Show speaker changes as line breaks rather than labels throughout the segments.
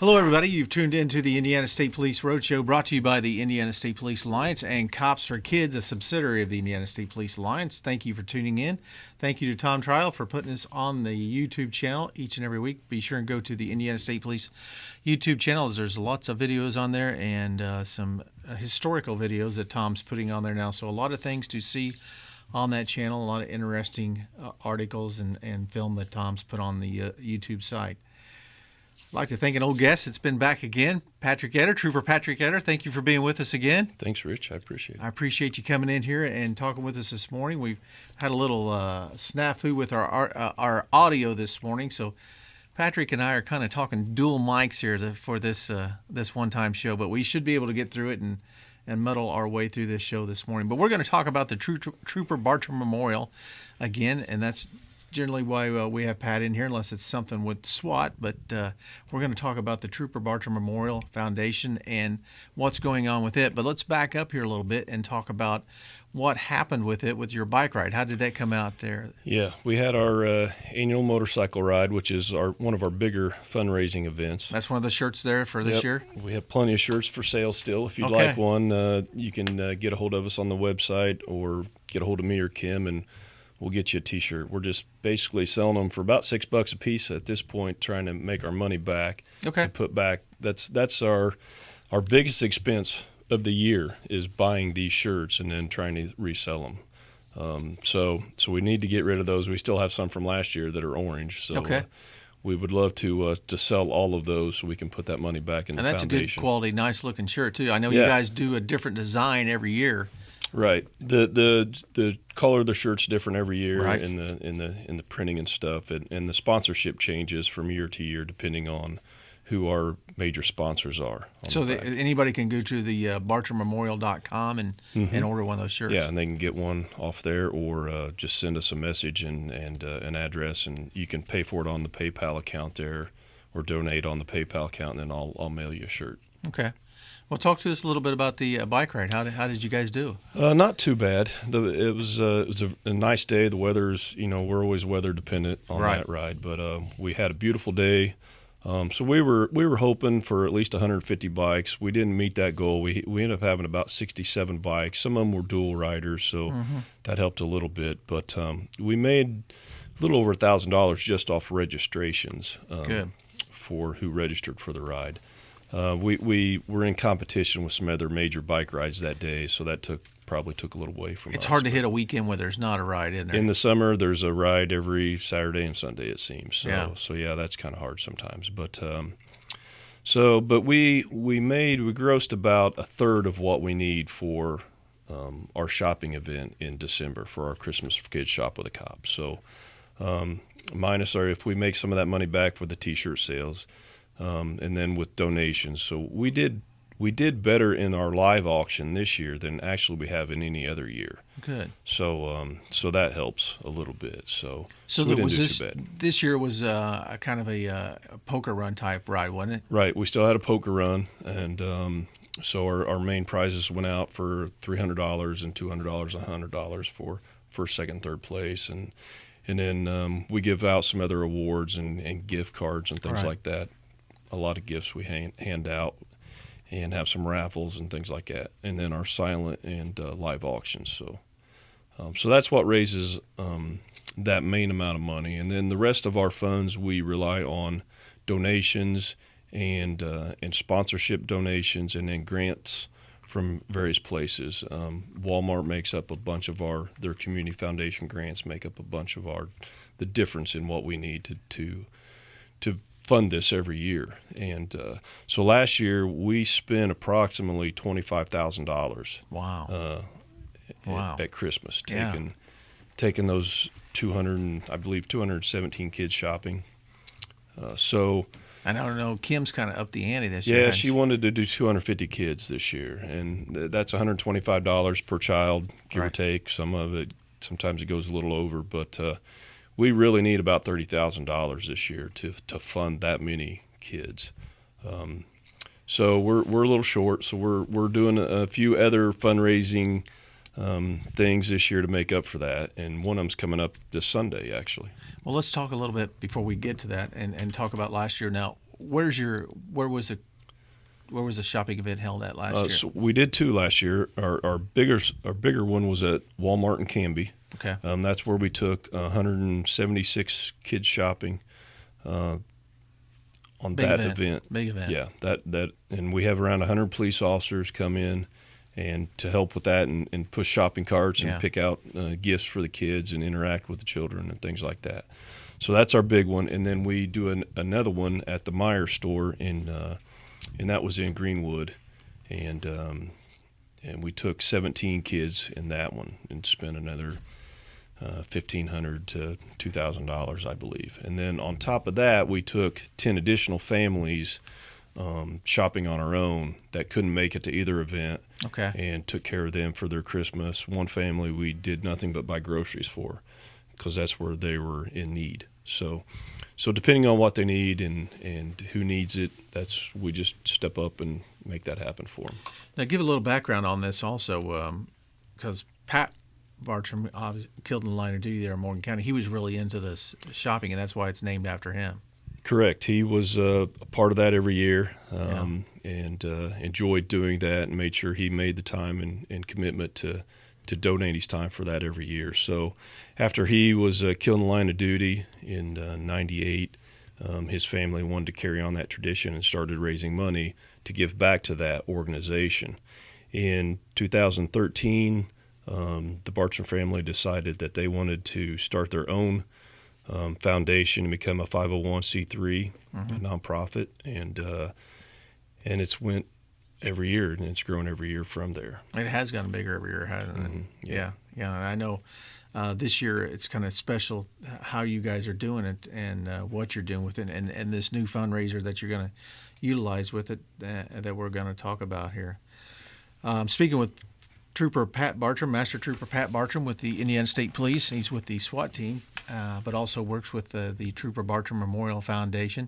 Hello, everybody. You've tuned in to the Indiana State Police Roadshow, brought to you by the Indiana State Police Alliance and Cops for Kids, a subsidiary of the Indiana State Police Alliance. Thank you for tuning in. Thank you to Tom Trial for putting us on the YouTube channel each and every week. Be sure and go to the Indiana State Police YouTube channel. There's lots of videos on there and some historical videos that Tom's putting on there now. So a lot of things to see on that channel, a lot of interesting articles and film that Tom's put on the YouTube site. I'd like to thank an old guest that's been back again, Patrick Etter, Trooper Patrick Etter. Thank you for being with us again.
Thanks, Rich. I appreciate it.
I appreciate you coming in here and talking with us this morning. We've had a little snafu with our audio this morning, so Patrick and I are kind of talking dual mics here for this one-time show, but we should be able to get through it and muddle our way through this show this morning. But we're going to talk about the Trooper Bartram Memorial again, and that's generally why we have Pat in here, unless it's something with SWAT. But we're going to talk about the Trooper Bartram Memorial Foundation and what's going on with it. But let's back up here a little bit and talk about what happened with it, with your bike ride. How did that come out there?
Yeah, we had our annual motorcycle ride, which is one of our bigger fundraising events.
That's one of the shirts there for this year?
We have plenty of shirts for sale still. If you'd like one, you can get a hold of us on the website or get a hold of me or Kim, and we'll get you a T-shirt. We're just basically selling them for about $6 a piece at this point, trying to make our money back.
Okay.
To put back. That's our biggest expense of the year is buying these shirts and then trying to resell them. So we need to get rid of those. We still have some from last year that are orange. So we would love to sell all of those so we can put that money back in the foundation.
And that's a good quality, nice looking shirt too. I know you guys do a different design every year.
Right. The color of the shirt's different every year,
right,
in the printing and stuff, and the sponsorship changes from year to year depending on who our major sponsors are.
So anybody can go to the bartrammemorial.com and order one of those shirts.
Yeah, and they can get one off there, or just send us a message and an address, and you can pay for it on the PayPal account there, or donate on the PayPal account, and then I'll mail you a shirt.
Okay. Well, talk to us a little bit about the bike ride. How did you guys do?
Not too bad. It was a nice day. The weather's, we're always weather dependent on that ride, but we had a beautiful day. So we were hoping for at least 150 bikes. We didn't meet that goal. We ended up having about 67 bikes. Some of them were dual riders, so that helped a little bit. But we made a little over $1,000 just off registrations for who registered for the ride. We were in competition with some other major bike rides that day, so that probably took a little away from us.
It's hard to hit a weekend where there's not a ride in there.
In the summer, there's a ride every Saturday and Sunday, it seems. So
yeah,
that's kind of hard sometimes. But we grossed about a third of what we need for our shopping event in December for our Christmas for Kids Shop with a Cop. So minus if we make some of that money back for the T-shirt sales. And then with donations. So we did better in our live auction this year than actually we have in any other year.
Good.
So that helps a little bit. So
this year was a kind of a poker run type ride, wasn't it?
Right. We still had a poker run, and so our main prizes went out for $300 and $200 and $100 for first, second, third place, and then we give out some other awards and gift cards and things like that. A lot of gifts we hand out and have some raffles and things like that. And then our silent and live auctions. So that's what raises that main amount of money. And then the rest of our funds, we rely on donations and sponsorship donations, and then grants from various places. Walmart makes up a bunch of their community foundation grants make up a bunch of the difference in what we need to fund this every year. And so last year we spent approximately $25,000.
Wow.
At Christmas, taking those 217 kids shopping. So
I don't know, Kim's kind of upped the ante this year.
Yeah, she wanted to do 250 kids this year, and that's $125 per child, give or take. Sometimes it goes a little over, but we really need about $30,000 this year to fund that many kids. So we're a little short. So we're doing a few other fundraising things this year to make up for that, and one of them's coming up this Sunday, actually.
Well, let's talk a little bit before we get to that and talk about last year. Now, where was the shopping event held at last year?
So we did 2 last year. Our bigger one was at Walmart in Canby.
Okay.
That's where we took 176 kids shopping on
Big
that
event. Big event.
Yeah, that, and we have around 100 police officers come in and to help with that and push shopping carts and pick out gifts for the kids and interact with the children and things like that. So that's our big one. And then we do another one at the Meyer store and that was in Greenwood, and we took 17 kids in that one and spent another $1,500 to $2,000, I believe. And then on top of that, we took 10 additional families shopping on our own that couldn't make it to either event.
Okay.
And took care of them for their Christmas. One family we did nothing but buy groceries for, because that's where they were in need. So depending on what they need and who needs it, we just step up and make that happen for them.
Now, give a little background on this also, because Pat Bartram, obviously killed in the line of duty there in Morgan County. He was really into this shopping, and that's why it's named after him.
Correct. He was a part of that every year, and enjoyed doing that, and made sure he made the time and commitment to donate his time for that every year. So after he was killed in the line of duty in 98, his family wanted to carry on that tradition and started raising money to give back to that organization. In 2013, the Bartram family decided that they wanted to start their own foundation and become a 501c3 a nonprofit, and it's went every year, and it's grown every year from there.
It has gotten bigger every year, hasn't it? Yeah. And I know this year it's kind of special how you guys are doing it and what you're doing with it, and this new fundraiser that you're going to utilize with it that we're going to talk about here. Speaking with Trooper Pat Bartram, Master Trooper Pat Bartram with the Indiana State Police. He's with the SWAT team, but also works with the Trooper Bartram Memorial Foundation.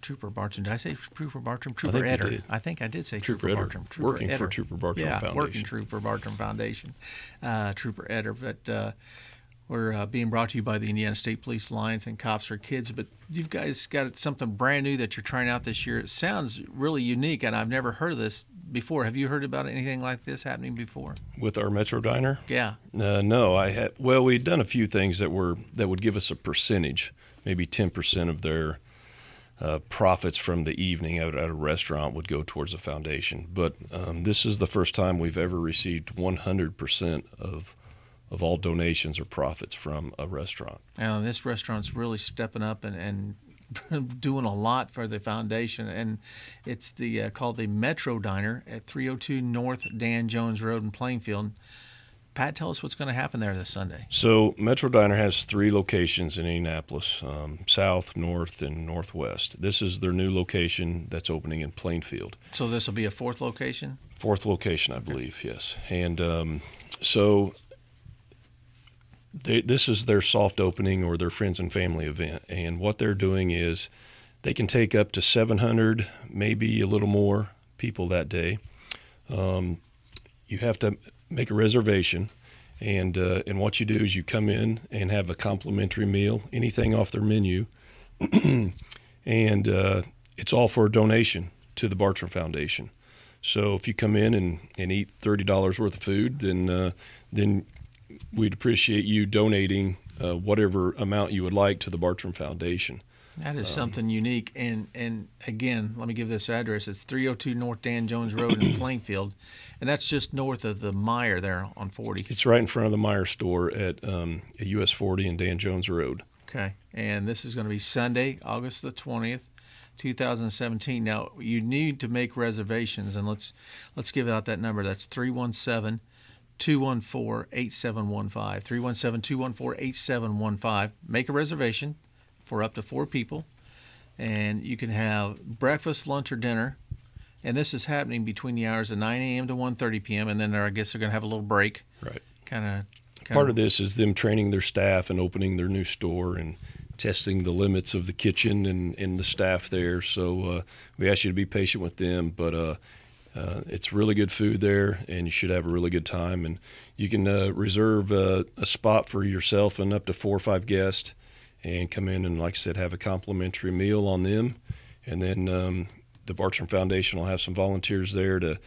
Trooper Bartram, did I say Trooper Bartram? Trooper Etter. I think I did say Trooper Bartram.
Working for Trooper Bartram Foundation.
Working Trooper Bartram Foundation. Trooper Etter. But we're being brought to you by the Indiana State Police Alliance and Cops for Kids. But you guys got something brand new that you're trying out this year. It sounds really unique, and I've never heard of this before. Have you heard about anything like this happening before?
With our Metro Diner?
Yeah.
No, I had. Well, we'd done a few things that would give us a percentage, maybe 10% of their profits from the evening at a restaurant would go towards the foundation. But this is the first time we've ever received 100% of all donations or profits from a restaurant.
Now, this restaurant's really stepping up and doing a lot for the foundation, and it's called the Metro Diner at 302 North Dan Jones Road in Plainfield. Pat, tell us what's going to happen there this Sunday.
So Metro Diner has 3 locations in Indianapolis, south, north, and northwest. This is their new location that's opening in Plainfield.
So this will be a 4th location?
4th location, I believe, yes. And so this is their soft opening or their friends and family event. And what they're doing is they can take up to 700, maybe a little more people that day. You have to make a reservation, and what you do is you come in and have a complimentary meal, anything off their menu, and it's all for a donation to the Bartram Foundation. So if you come in and eat $30 worth of food, then we'd appreciate you donating whatever amount you would like to the Bartram Foundation.
That is something unique. And again, let me give this address. It's 302 North Dan Jones Road in Plainfield, and that's just north of the Meyer there on 40.
It's right in front of the Meyer store at US 40 and Dan Jones Road.
Okay, and this is going to be Sunday, August the 20th, 2017. Now, you need to make reservations, and let's give out that number. That's 317-214-8715. 317-214-8715. Make a reservation for up to 4 people, and you can have breakfast, lunch, or dinner. And this is happening between the hours of 9 a.m. to 1:30 p.m. And then I guess they're going to have a little break.
Right.
Part
of this is them training their staff and opening their new store and testing the limits of the kitchen and the staff there. So we ask you to be patient with them, but it's really good food there, and you should have a really good time. And you can reserve a spot for yourself and up to 4 or 5 guests, and come in and, like I said, have a complimentary meal on them, And then the Bartram Foundation will have some volunteers there to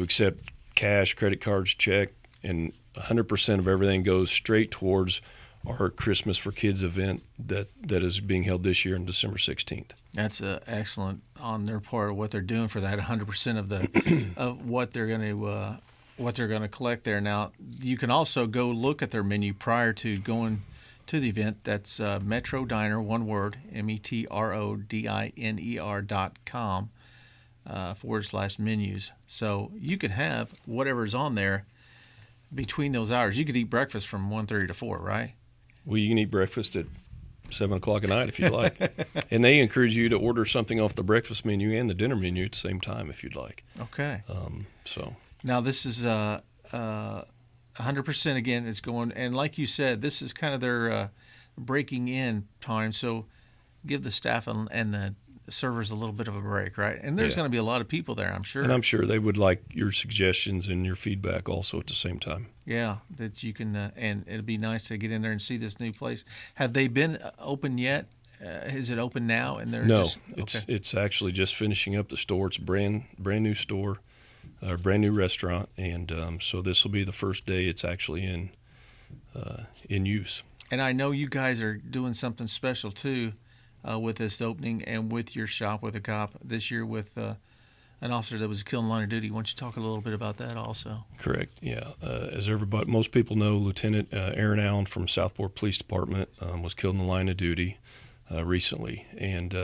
accept cash, credit cards, check, and 100% of everything goes straight towards our Christmas for Kids event that is being held this year on December 16th.
That's excellent on their part, what they're doing for that. 100% of the of what they're going to collect there. Now, you can also go look at their menu prior to going to the event. That's Metro Diner, one word, METRODINER.com /menus. So you can have whatever's on there between those hours. You could eat breakfast from 1:30 to 4, right?
Well, you can eat breakfast at 7 o'clock at night if you'd like. And they encourage you to order something off the breakfast menu and the dinner menu at the same time if you'd like.
Okay.
So
now this is 100% again. It's going, and like you said, this is kind of their breaking in time. So give the staff and the servers a little bit of a break, right? And there's going to be a lot of people there, I'm sure.
And I'm sure they would like your suggestions and your feedback also at the same time.
Yeah, that you can, and it'd be nice to get in there and see this new place. Have they been open yet? Is it open now? And they're
no,
okay.
It's actually just finishing up the store. It's a brand new store, a brand new restaurant, and so this will be the first day it's actually in use.
And I know you guys are doing something special too with this opening and with your shop with a cop this year with an officer that was killed in line of duty. Why don't you talk a little bit about that also?
Correct. Yeah. As most people know, Lieutenant Aaron Allen from Southport Police Department was killed in the line of duty recently. And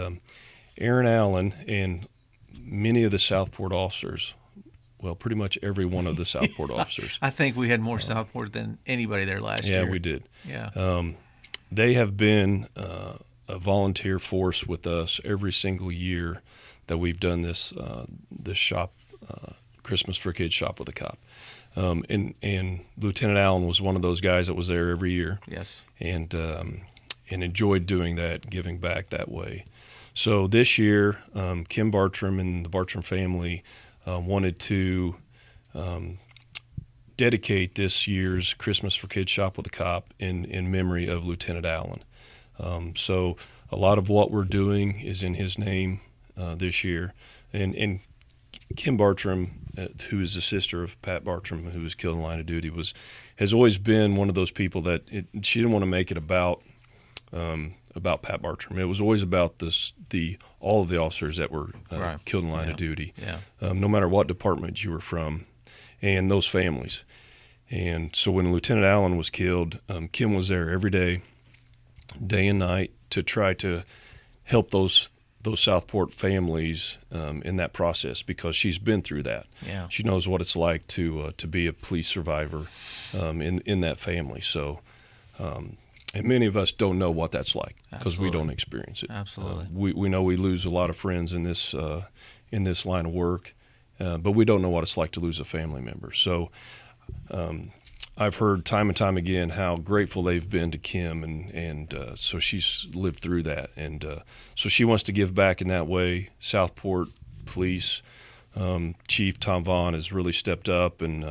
Aaron Allen and many of the Southport officers, well, pretty much every one of the Southport officers.
I think we had more Southport than anybody there last year.
Yeah, we did.
Yeah.
They have been a volunteer force with us every single year that we've done this shop, Christmas for Kids shop with a cop. And Lieutenant Allen was one of those guys that was there every year.
Yes.
And enjoyed doing that, giving back that way. So this year, Kim Bartram and the Bartram family wanted to dedicate this year's Christmas for Kids shop with a cop in memory of Lieutenant Allen. So a lot of what we're doing is in his name this year. And Kim Bartram, who is the sister of Pat Bartram, who was killed in line of duty, has always been one of those people that she didn't want to make it about Pat Bartram. It was always about all of the officers that were killed in line of duty, no matter what department you were from, and those families. And so when Lieutenant Allen was killed, Kim was there every day and night, to try to help those Southport families in that process, because she's been through that.
Yeah.
She knows what it's like to be a police survivor in that family. So, and many of us don't know what that's like because we don't experience it.
Absolutely.
We know we lose a lot of friends in this line of work, but we don't know what it's like to lose a family member. So, I've heard time and time again how grateful they've been to Kim, and so she's lived through that, and so she wants to give back in that way. Southport Police Chief Tom Vaughn has really stepped up, and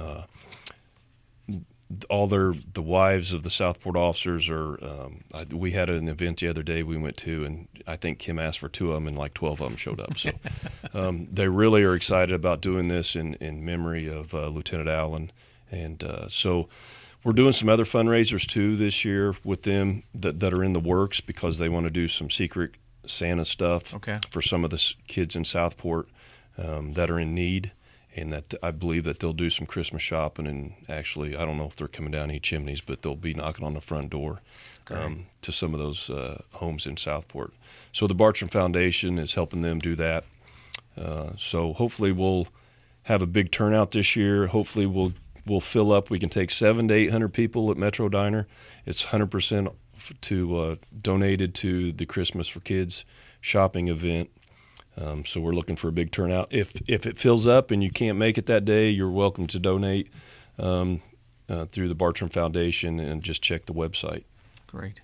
all the wives of the Southport officers are. We had an event the other day we went to, and I think Kim asked for 2 of them, and like 12 of them showed up. So they really are excited about doing this in memory of Lieutenant Allen. And so we're doing some other fundraisers too this year with them that are in the works, because they want to do some secret Santa stuff for some of the kids in Southport that are in need, and that I believe that they'll do some Christmas shopping. And actually, I don't know if they're coming down any chimneys, but they'll be knocking on the front door to some of those homes in Southport. So the Bartram Foundation is helping them do that. So hopefully we'll have a big turnout this year. Hopefully we'll fill up. We can take 700 to 800 people at Metro Diner. It's 100% donated to the Christmas for Kids shopping event. So we're looking for a big turnout. If it fills up and you can't make it that day, you're welcome to donate through the Bartram Foundation, and just check the website.
Great.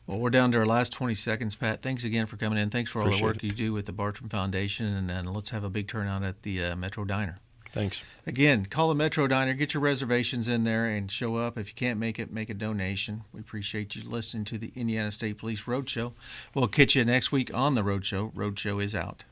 Well, we're down to our last 20 seconds, Pat. Thanks again for coming in. Thanks for all the work you do with the Bartram Foundation, and let's have a big turnout at the Metro Diner.
Thanks.
Again, call the Metro Diner, get your reservations in there, and show up. If you can't make it, make a donation. We appreciate you listening to the Indiana State Police Roadshow. We'll catch you next week on the Roadshow. Roadshow is out.